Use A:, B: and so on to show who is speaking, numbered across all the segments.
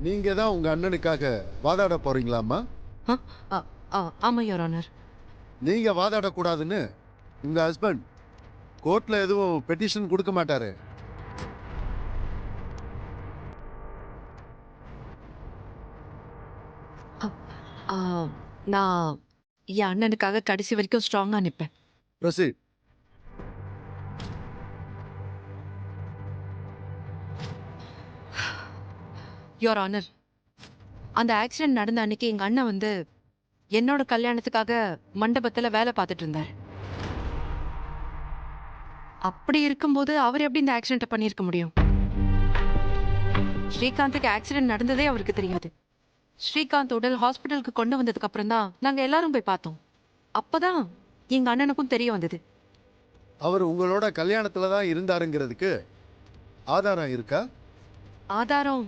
A: நீங்க தான் உங்க அண்ணனுக்காக வாதாட போறீங்களாம்மா?
B: ஆமா யுவர் ஆனர்.
A: நீங்க வாதாடக்கூடாதுன்னு உங்க ஹஸ்பண்ட் கோர்ட்ல எதுவும் பெட்டிஷன் கொடுக்க மாட்டாரு.
B: நான் என் அண்ணனுக்காக கடைசி வரைக்கும் ஸ்ட்ராங்கா நிப்பேன்.
A: ப்ரொசீட்.
B: யுவர் ஆனர், அந்த ஆக்சிடென்ட் நடந்த அன்னைக்கு எங்க அண்ணன் வந்து என்னோட கல்யாணத்துக்காக மண்டபத்துல வேலை பார்த்துட்டு இருந்தார். அப்படி இருக்கும்போது அவர் எப்படி இந்த ஆக்சிடென்ட் பண்ணியிருக்க முடியும்? ஸ்ரீகாந்துக்கு ஆக்சிடென்ட் நடந்ததே அவருக்கு தெரியாது. ஸ்ரீகாந்த் உடல் ஹாஸ்பிட்டலுக்கு கொண்டு வந்ததுக்கு அப்புறம் தான் நாங்க எல்லாரும் போய் பார்த்தோம். அப்பதான் எங்க அண்ணனுக்கும் தெரிய வந்தது.
A: அவர் உங்களோட கல்யாணத்துல தான் இருந்தாருங்கிறதுக்கு ஆதாரம் இருக்கா?
B: ஆதாரம்?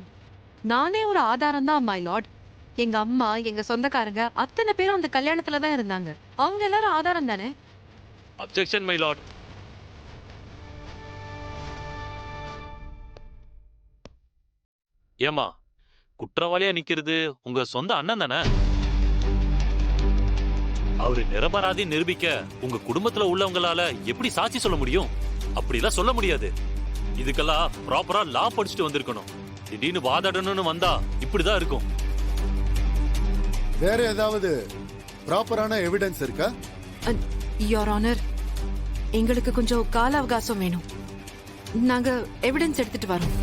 B: நானே ஒரு ஆதாரம் தான் மை லார்ட். எங்க அம்மா, எங்க சொந்தக்காரங்க அத்தனை பேரும் அந்த கல்யாணத்துல தான் இருந்தாங்க. அவங்க எல்லாரும் ஆதாரம் தானே.
C: Objection my Lord. ஏமா, குற்றவாளியா நிக்கிறது உங்க சொந்த அண்ணன் தானே? அவரு நிரபராதி நிரூபிக்க உங்க குடும்பத்துல உள்ளவங்களால எப்படி சாட்சி சொல்ல முடியும்? அப்படிலாம் சொல்ல முடியாது. இதுக்கெல்லாம் ப்ராப்பரா லா படிச்சுட்டு வந்திருக்கணும். திடீர்னு வாதாடணும்னு வந்தா இப்படிதான் இருக்கும்.
A: வேற ஏதாவது ப்ராப்பரான எவிடன்ஸ் இருக்கா?
B: யுவர் ஆனர், எங்களுக்கு கொஞ்சம் கால அவகாசம் வேணும். நாங்க எவிடன்ஸ் எடுத்துட்டு வரோம்.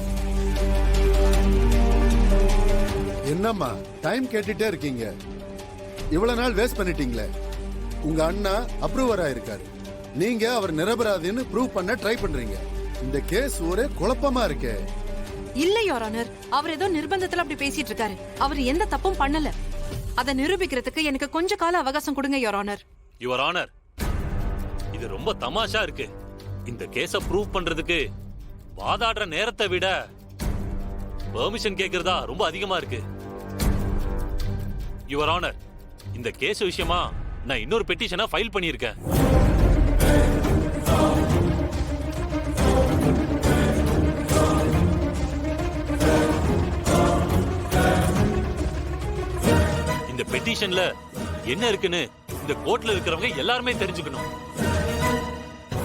A: என்னம்மா டைம் கேட்டுட்டே இருக்கீங்க? இவ்வளவு நாள் வேஸ்ட் பண்ணிட்டீங்களே. உங்க அண்ணா அப்ரூவரா இருக்காரு. நீங்க அவர் நிரபராதின்னு ப்ரூவ் பண்ண ட்ரை பண்றீங்க. இந்த கேஸ் ஒரே குழப்பமா இருக்கே.
B: இல்ல யுவர் ஆனர், அவர் ஏதோ நிர்பந்தத்துல அப்படி பேசிட்டு இருக்காரு. அவர் எந்த தப்பும் பண்ணல. அதை நிரூபிக்கிறதுக்கு எனக்கு கொஞ்சம் கால அவகாசம் கொடுங்க யுவர் ஆனர்.
C: யுவர் ஆனர், இது ரொம்ப தமாஷா இருக்கு. இந்த கேஸ ப்ரூவ் பண்றதுக்கு வாதாடுற நேரத்தை விட பெர்மிஷன் கேக்குறதா ரொம்ப அதிகமா இருக்கு. யுவர் ஆனர், இந்த கேஸ் விஷயமா நான் இன்னொரு பெட்டிஷனை ஃபைல் பண்ணியிருக்கேன். இந்த பெட்டிஷன்ல என்ன இருக்குன்னு இந்த கோர்ட்ல இருக்கிறவங்க எல்லாருமே தெரிஞ்சுக்கணும்.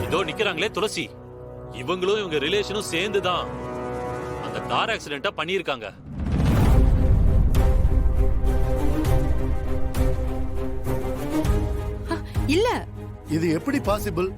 C: இதோ நிக்கிறாங்களே துளசி, இவங்களும் இவங்க ரிலேஷனும் சேர்ந்துதான் அந்த கார் ஆக்சிடென்ட்டா பண்ணியிருக்காங்க.
B: இல்ல,
A: இது எப்படி பாசிபிள்?